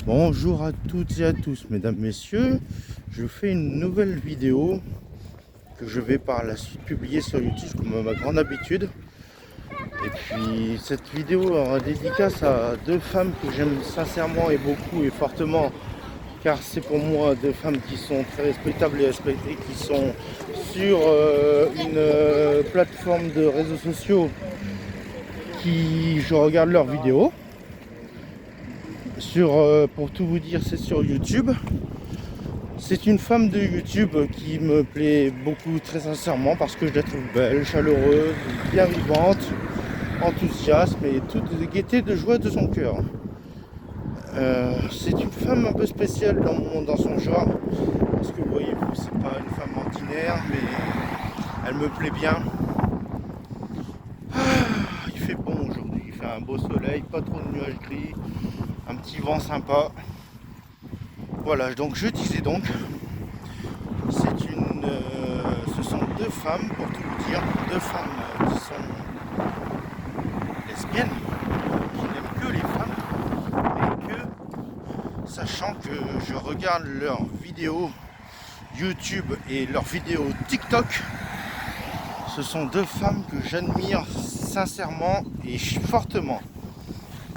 Bonjour à toutes et à tous, mesdames, messieurs. Je fais une nouvelle vidéo que je vais par la suite publier sur YouTube comme à ma grande habitude. Et puis cette vidéo aura dédicace à deux femmes que j'aime sincèrement et beaucoup et fortement, car c'est pour moi deux femmes qui sont très respectables et respectées, qui sont sur une plateforme de réseaux sociaux qui je regarde leurs vidéos. Pour tout vous dire, c'est sur YouTube. C'est une femme de YouTube qui me plaît beaucoup, très sincèrement, parce que je la trouve belle, chaleureuse, bien vivante, enthousiaste et toute gaieté de joie de son cœur. C'est une femme un peu spéciale dans son genre, parce que voyez-vous, c'est pas une femme ordinaire, mais elle me plaît bien. Il fait bon aujourd'hui, il fait un beau soleil, pas trop de nuages gris, un petit vent sympa. Voilà, donc je disais donc, ce sont deux femmes, pour tout vous dire, deux femmes qui sont lesbiennes, qui n'aiment que les femmes, et que, sachant que je regarde leurs vidéos YouTube et leurs vidéos TikTok, ce sont deux femmes que j'admire sincèrement et fortement,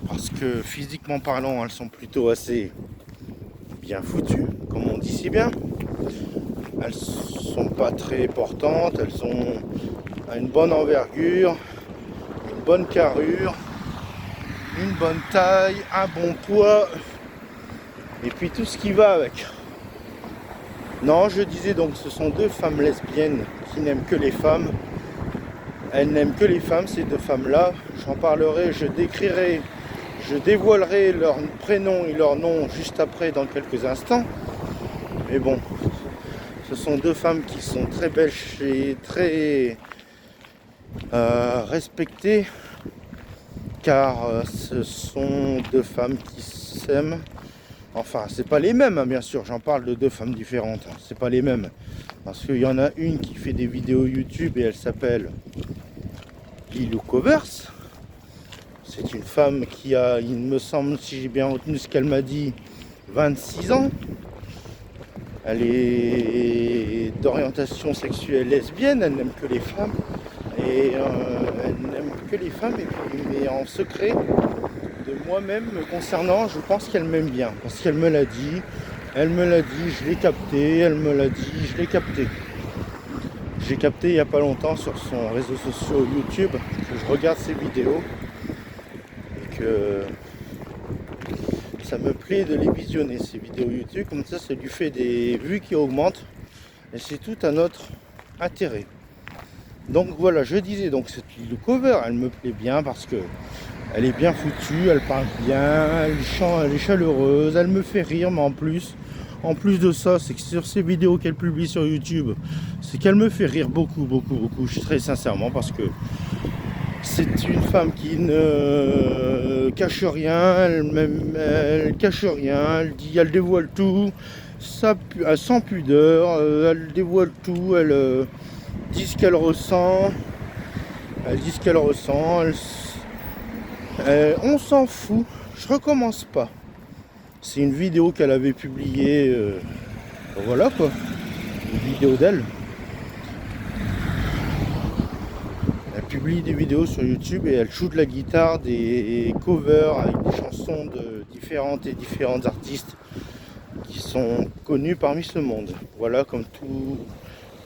parce que physiquement parlant, elles sont plutôt assez bien foutues, comme on dit si bien. Elles sont pas très portantes, elles ont une bonne envergure, une bonne carrure, une bonne taille, un bon poids, et puis tout ce qui va avec. Non, je disais donc, ce sont deux femmes lesbiennes qui n'aiment que les femmes. Elles n'aiment que les femmes, ces deux femmes-là. J'en parlerai, je décrirai, je dévoilerai leur prénom et leur nom juste après, dans quelques instants. Mais bon, ce sont deux femmes qui sont très belles et très respectées, car ce sont deux femmes qui s'aiment. Enfin, c'est pas les mêmes, hein, bien sûr, j'en parle de deux femmes différentes, hein. C'est pas les mêmes. Parce qu'il y en a une qui fait des vidéos YouTube et elle s'appelle Lilou Covers. C'est une femme qui a, il me semble, si j'ai bien retenu ce qu'elle m'a dit, 26 ans. Elle est d'orientation sexuelle lesbienne, elle n'aime que les femmes. Et elle n'aime que les femmes, et puis, mais en secret de moi-même me concernant, je pense qu'elle m'aime bien, parce qu'elle me l'a dit, je l'ai capté, elle me l'a dit, je l'ai capté. J'ai capté il n'y a pas longtemps sur son réseau social YouTube, que je regarde ses vidéos, et que ça me plaît de les visionner, ces vidéos YouTube, comme ça lui fait des vues qui augmentent, et c'est tout à notre intérêt. Donc voilà, je disais, donc cette Lilou Cover, elle me plaît bien parce que elle est bien foutue, elle parle bien, elle est chaleureuse, elle me fait rire, mais en plus de ça, c'est que sur ces vidéos qu'elle publie sur YouTube, c'est qu'elle me fait rire beaucoup, très sincèrement, parce que c'est une femme qui ne cache rien, elle cache rien, elle dévoile tout, sans pudeur, elle dévoile tout, elle dit ce qu'elle ressent, on s'en fout, je recommence pas. C'est une vidéo qu'elle avait publiée, voilà quoi, une vidéo d'elle. Elle publie des vidéos sur YouTube et elle joue de la guitare, des covers avec des chansons de différents artistes qui sont connus parmi ce monde. Voilà, comme tout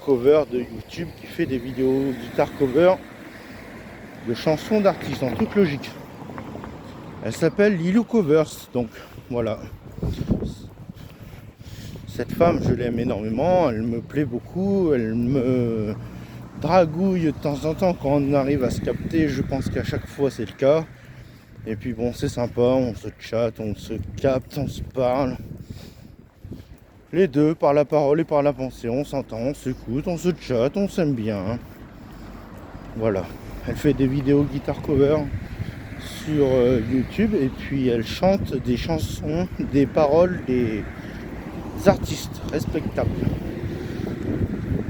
cover de YouTube qui fait des vidéos guitare cover de chansons d'artistes en toute logique. Elle s'appelle Lilou Covers, donc voilà. Cette femme, je l'aime énormément, elle me plaît beaucoup, elle me dragouille de temps en temps quand on arrive à se capter, je pense qu'à chaque fois c'est le cas. Et puis bon, c'est sympa, on se chatte, on se capte, on se parle. Les deux, par la parole et par la pensée, on s'entend, on s'écoute, on se chatte, on s'aime bien. Voilà. Elle fait des vidéos guitare cover sur YouTube et puis elle chante des chansons, des paroles des artistes respectables.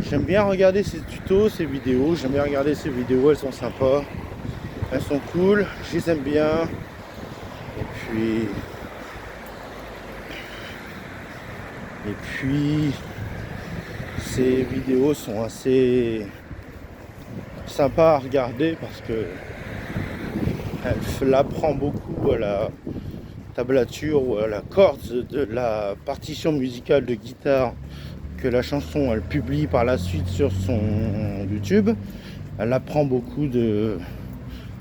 J'aime bien regarder ses tutos, ses vidéos, elles sont sympas, elles sont cool, je les aime bien. Et puis Et puis ces vidéos sont assez sympas à regarder parce que elle apprend beaucoup à la tablature ou à la corde de la partition musicale de guitare que la chanson elle publie par la suite sur son YouTube. Elle apprend beaucoup de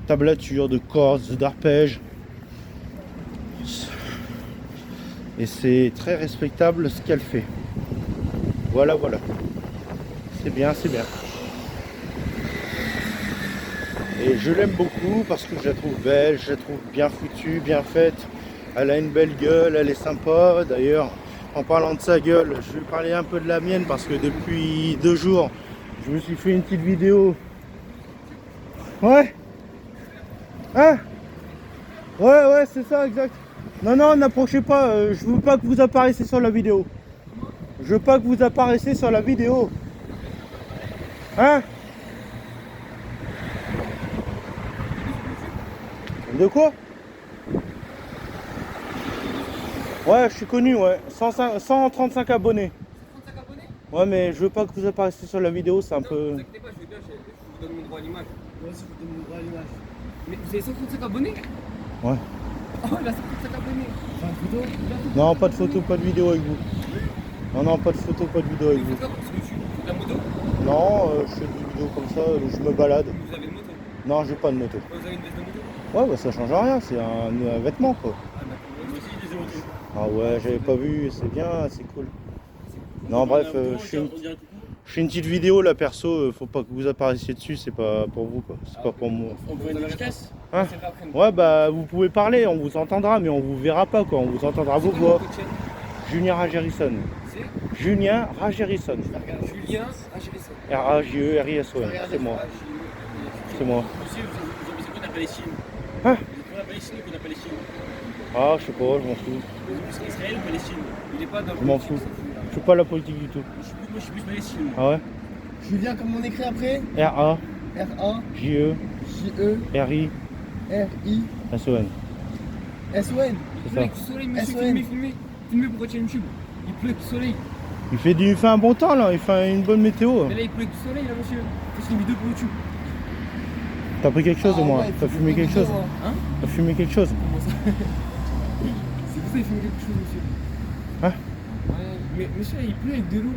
tablature, de cordes, d'arpèges. Et c'est très respectable ce qu'elle fait. Voilà, voilà. C'est bien, c'est bien. Et je l'aime beaucoup parce que je la trouve belle, je la trouve bien foutue, bien faite. Elle a une belle gueule, elle est sympa. D'ailleurs, en parlant de sa gueule, je vais parler un peu de la mienne parce que depuis 2 jours, je me suis fait une petite vidéo. Ouais. Hein? Ouais, c'est ça, exact. Non, n'approchez pas, je veux pas que vous apparaissiez sur la vidéo. Je veux pas que vous apparaissiez sur la vidéo. Hein? De quoi? Ouais, je suis connu, ouais. 135 abonnés. 35 abonnés? Ouais, mais je veux pas que vous apparaissiez sur la vidéo, c'est un peu... Ne vous inquiétez pas, je vais bien, je vous donne mon droit à l'image. Moi aussi, je vous donne mon droit à l'image. Mais vous avez 135 abonnés? Ouais. Oh, il a 135 abonnés. Enfin, une photo? Non, pas de photo, pas de vidéo avec vous. Non, pas de photo, pas de vidéo avec vous. Vous faites quoi sur YouTube? La moto? Non, je fais des vidéos comme ça, où je me balade. Vous avez une moto? Non, j'ai pas de moto. Vous avez une veste de moto? Ouais, bah ça change rien, c'est un vêtement quoi. Ah d'accord, moi aussi j'ai des motos. Ah ouais, j'avais pas vu, c'est bien, c'est cool. Non, bref, je fais une petite vidéo là perso, faut pas que vous apparaissiez dessus, c'est pas pour vous quoi, c'est pas pour moi. On voit une vitesse? Hein? Ouais, bah vous pouvez parler, on vous entendra, mais on vous verra pas quoi, on vous entendra vos voix. Julien Ragerison. C'est Julien Ragerison. Julien Ragerison. R-A-J-E-R-I-S-O-N, c'est moi. C'est moi. Monsieur, vous avez quoi la Palestine? Hein? Vous la Palestine ou la Palestine? Ah, je sais pas, je m'en fous. C'est Israël ou Palestine? Il est pas dans. Je m'en fous. Je suis pas la politique du tout. Moi je suis plus Palestine. Ah ouais? Julien, comment on écrit après? R-A-J-E-R-I-S-O-N. R-A-J-E-J-E-R-I-S-O-N. C'est Il pleut avec du soleil, monsieur, filmez pour retirer YouTube. Il pleut avec du soleil. Il fait un bon temps là, il fait une bonne météo. Mais là il pleut avec du soleil là monsieur. Faites une vidéo pour YouTube. T'as pris quelque chose au moins? Ouais, T'as fumé quelque chose? Hein? T'as fumé quelque chose? Comment ça? C'est pour ça qu'il filme quelque chose monsieur. Hein? Ouais, mais monsieur il pleut avec de l'eau.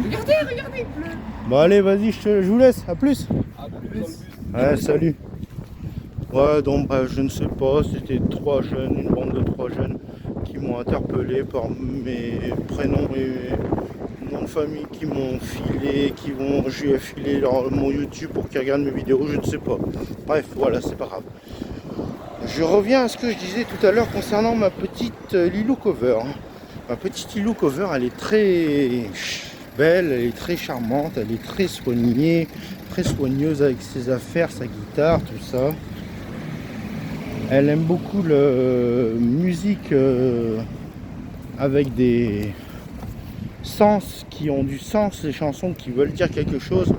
Regardez, il pleut. Bon allez, vas-y, je vous laisse, à plus. Ah bon, plus. Ouais, salut. Ouais, donc bah, je ne sais pas, c'était 3 jeunes, une bande de 3 jeunes qui m'ont interpellé par mes prénoms et nom de famille, qui m'ont filé, je lui ai filé mon YouTube pour qu'ils regardent mes vidéos, je ne sais pas. Bref, voilà, c'est pas grave. Je reviens à ce que je disais tout à l'heure concernant ma petite Lilou Cover. Ma petite Lilou Cover, elle est très belle, elle est très charmante, elle est très soignée, très soigneuse avec ses affaires, sa guitare, tout ça. Elle aime beaucoup la musique avec des sens qui ont du sens, les chansons qui veulent dire quelque chose.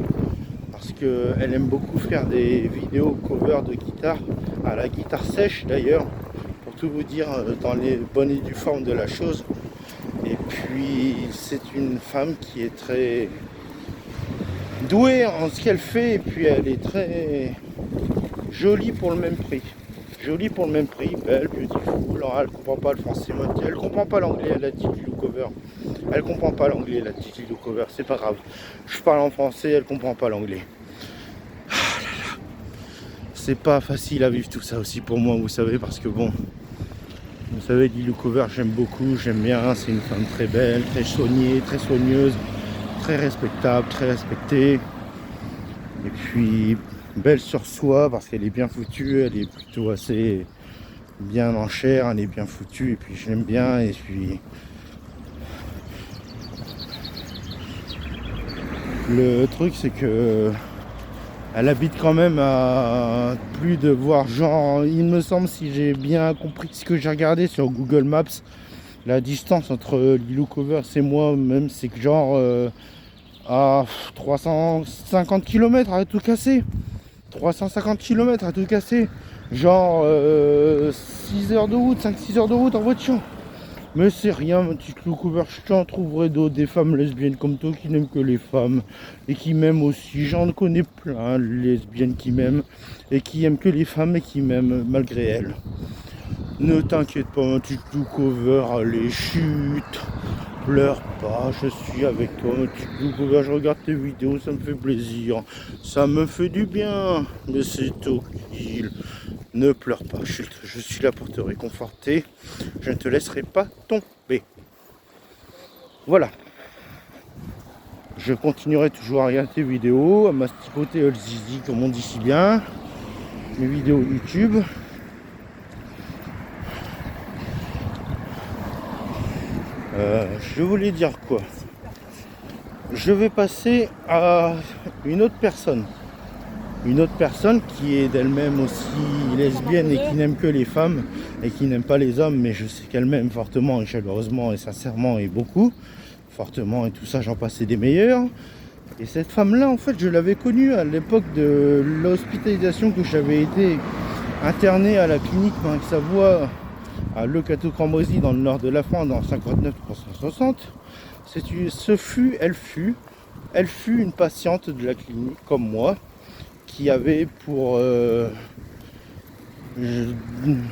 Parce qu'elle aime beaucoup faire des vidéos cover de guitare, à la guitare sèche d'ailleurs, pour tout vous dire dans les bonnes et dues formes de la chose. Et puis c'est une femme qui est très douée en ce qu'elle fait, et puis elle est très jolie pour le même prix. Jolie pour le même prix, belle, beautiful. Alors elle comprend pas le français, elle comprend pas l'anglais, elle a dit Lilou Cover. Elle comprend pas l'anglais, la petite Lilou Cover, c'est pas grave. Je parle en français, elle comprend pas l'anglais. Ah là là. C'est pas facile à vivre tout ça aussi pour moi, vous savez, parce que bon, vous savez, Lilou Cover, j'aime beaucoup, j'aime bien. C'est une femme très belle, très soignée, très soigneuse, très respectable, très respectée. Et puis belle sur soi parce qu'elle est bien foutue, elle est plutôt assez bien en chair, elle est bien foutue et puis je l'aime bien. Et puis le truc c'est que elle habite quand même à plus de voir genre, il me semble, si j'ai bien compris ce que j'ai regardé sur Google Maps, la distance entre Lilou Cover et moi même, c'est que genre à 350 km à tout casser. 350 km à tout casser. Genre 6 heures de route, 5-6 heures de route en voiture. Mais c'est rien, ma petite loucouvert, je t'en trouverai d'autres, des femmes lesbiennes comme toi qui n'aiment que les femmes et qui m'aiment aussi. J'en connais plein, lesbiennes qui m'aiment et qui aiment que les femmes et qui m'aiment malgré elles. Ne t'inquiète pas, ma petite loucouvert, allez, chute, pleure pas, je suis avec toi, ma petite loucouvert, je regarde tes vidéos, ça me fait plaisir, ça me fait du bien, mais c'est tranquille. Ne pleure pas, chute, je suis là pour te réconforter. Je ne te laisserai pas tomber. Voilà. Je continuerai toujours à regarder tes vidéos, à masticoter le zizi, comme on dit si bien. Mes vidéos YouTube. Je voulais dire quoi? Je vais passer à une autre personne. Une autre personne qui est d'elle-même aussi lesbienne et qui n'aime que les femmes et qui n'aime pas les hommes, mais je sais qu'elle m'aime fortement et chaleureusement et sincèrement et beaucoup, fortement et tout ça, j'en passais des meilleurs. Et cette femme-là, en fait, je l'avais connue à l'époque de l'hospitalisation que j'avais été interné à la clinique Marc-Savoie à Le Cateau-Cambrésis dans le nord de la France, dans 59-360. Elle fut une patiente de la clinique comme moi, qui avait pour une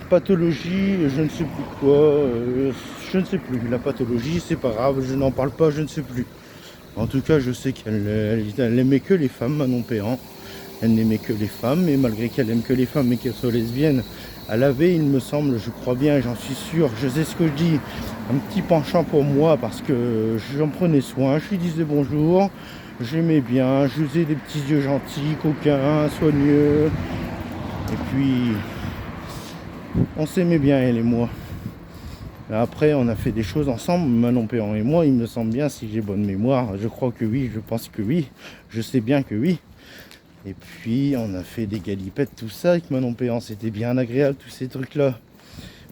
pathologie, je ne sais plus quoi, je ne sais plus, la pathologie, c'est pas grave, je n'en parle pas, je ne sais plus. En tout cas, je sais qu'elle aimait que les femmes, Manon Péan. Elle n'aimait que les femmes, et malgré qu'elle aime que les femmes et qu'elle soit lesbienne, elle avait, il me semble, je crois bien, j'en suis sûr, je sais ce que je dis, un petit penchant pour moi parce que j'en prenais soin, je lui disais bonjour. J'aimais bien, je faisais des petits yeux gentils, coquins, soigneux. Et puis, on s'aimait bien, elle et moi. Après, on a fait des choses ensemble, Manon Péan et moi, il me semble bien, si j'ai bonne mémoire. Je crois que oui, je pense que oui. Je sais bien que oui. Et puis, on a fait des galipettes, tout ça avec Manon Péan. C'était bien agréable, tous ces trucs-là.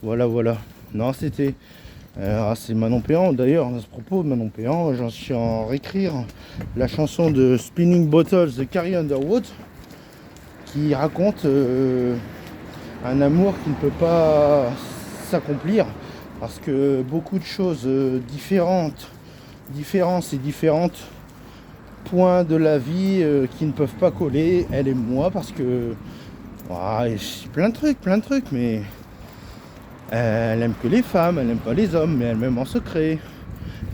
Voilà, voilà. Non, c'était... c'est Manon Péan, d'ailleurs, à ce propos, Manon Péan, j'en suis en réécrire la chanson de Spinning Bottles de Carrie Underwood qui raconte un amour qui ne peut pas s'accomplir parce que beaucoup de choses différentes points de la vie qui ne peuvent pas coller, elle et moi, parce que plein de trucs, mais elle aime que les femmes, elle n'aime pas les hommes, mais elle m'aime en secret.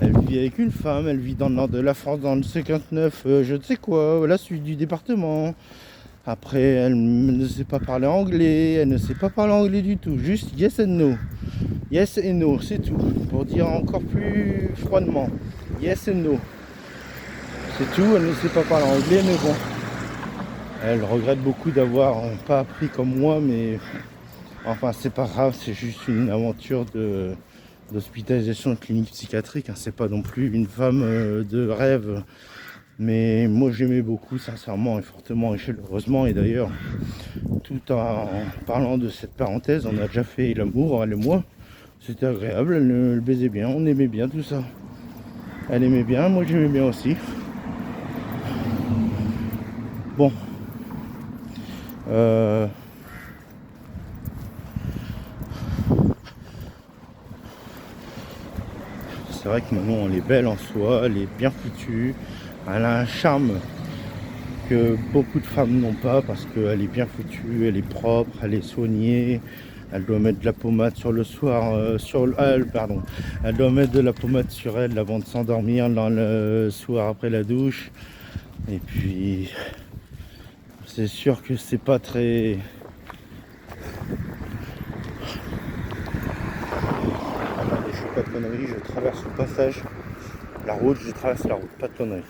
Elle vit avec une femme, elle vit dans le nord de la France, dans le 59, je ne sais quoi, la suite du département. Après, elle ne sait pas parler anglais, elle ne sait pas parler anglais du tout, juste yes and no. Yes and no, c'est tout. Pour dire encore plus froidement, yes and no. C'est tout, elle ne sait pas parler anglais, mais bon. Elle regrette beaucoup d'avoir pas appris comme moi, mais enfin c'est pas grave, c'est juste une aventure d'hospitalisation de clinique psychiatrique, hein. C'est pas non plus une femme de rêve. Mais moi j'aimais beaucoup sincèrement et fortement et chaleureusement. Et d'ailleurs, tout en parlant de cette parenthèse, on a déjà fait l'amour, elle et moi. C'était agréable, elle baisait bien, on aimait bien tout ça. Elle aimait bien, moi j'aimais bien aussi. Bon. C'est vrai que Manon, elle est belle en soi, elle est bien foutue. Elle a un charme que beaucoup de femmes n'ont pas parce qu'elle est bien foutue, elle est propre, elle est soignée. Elle doit mettre de la pommade sur le soir, elle doit mettre de la pommade sur elle avant de s'endormir dans le soir après la douche. Et puis, c'est sûr que c'est pas très... Attendez, je fais pas de conneries, je traverse le passage, la route, je traverse la route, pas de conneries.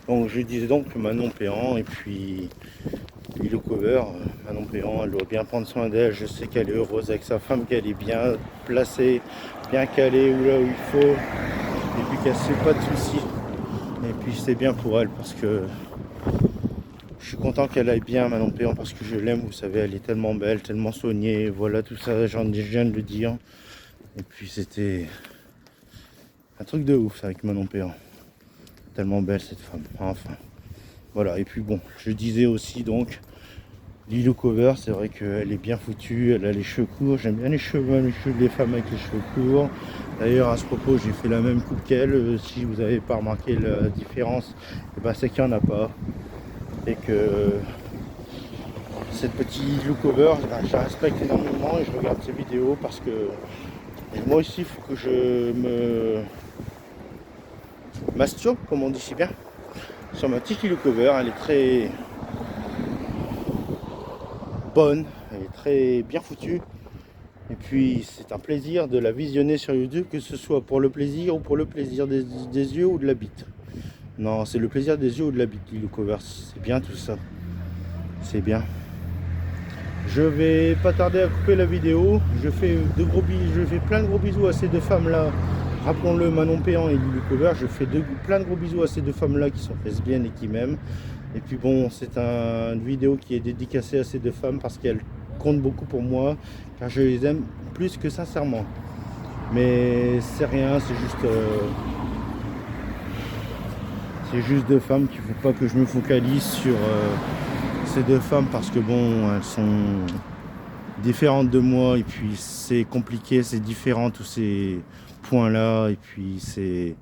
Donc je disais donc que Manon Péan et puis le cover, Manon Péan, elle doit bien prendre soin d'elle. Je sais qu'elle est heureuse avec sa femme, qu'elle est bien placée, bien calée là où il faut, et puis qu'elle ne se fait pas de soucis. Et puis c'est bien pour elle parce que je suis content qu'elle aille bien, Manon Péan, parce que je l'aime, vous savez, elle est tellement belle, tellement soignée, voilà tout ça, je viens de le dire. Et puis c'était un truc de ouf ça avec Manon Péan. Tellement belle cette femme, enfin. Voilà, et puis bon, je disais aussi donc Lilo Cover, c'est vrai qu'elle est bien foutue, elle a les cheveux courts, j'aime bien les cheveux des femmes avec les cheveux courts. D'ailleurs à ce propos j'ai fait la même coupe qu'elle, si vous n'avez pas remarqué la différence, et ben, c'est qu'il n'y en a pas. Et que cette petite Lilo Cover, je la respecte énormément et je regarde ses vidéos parce que moi aussi il faut que je me masturbe, comme on dit si bien, sur ma petite Lilo Cover. Elle est très bonne, elle est très bien foutue. Et puis c'est un plaisir de la visionner sur YouTube, que ce soit pour le plaisir ou pour le plaisir des yeux ou de la bite. Non, c'est le plaisir des yeux ou de la bite, Lilo Cover. C'est bien tout ça. C'est bien. Je vais pas tarder à couper la vidéo. Je fais plein de gros bisous à ces deux femmes là. Rappelons-le, Manon Péan et Lilo Cover. Je fais plein de gros bisous à ces deux femmes là qui sont lesbiennes et qui m'aiment. Et puis bon, c'est une vidéo qui est dédicacée à ces deux femmes parce qu'elles comptent beaucoup pour moi, car je les aime plus que sincèrement. Mais c'est rien, c'est juste deux femmes qu'il ne faut pas que je me focalise sur ces deux femmes parce que bon, elles sont différentes de moi et puis c'est compliqué, c'est différent tous ces points là et puis c'est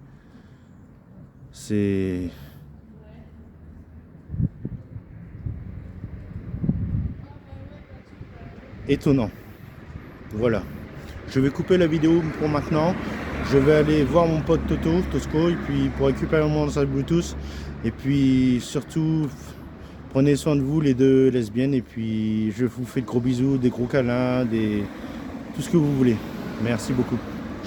étonnant. Voilà. Je vais couper la vidéo pour maintenant. Je vais aller voir mon pote Tosco, et puis pour récupérer mon enceinte Bluetooth. Et puis surtout, prenez soin de vous les deux lesbiennes. Et puis je vous fais de gros bisous, des gros câlins, tout ce que vous voulez. Merci beaucoup.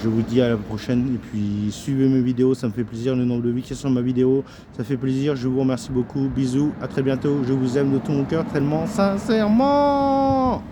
Je vous dis à la prochaine. Et puis suivez mes vidéos, ça me fait plaisir. Le nombre de vues qui sont sur ma vidéo, ça fait plaisir. Je vous remercie beaucoup. Bisous, à très bientôt. Je vous aime de tout mon cœur, tellement sincèrement.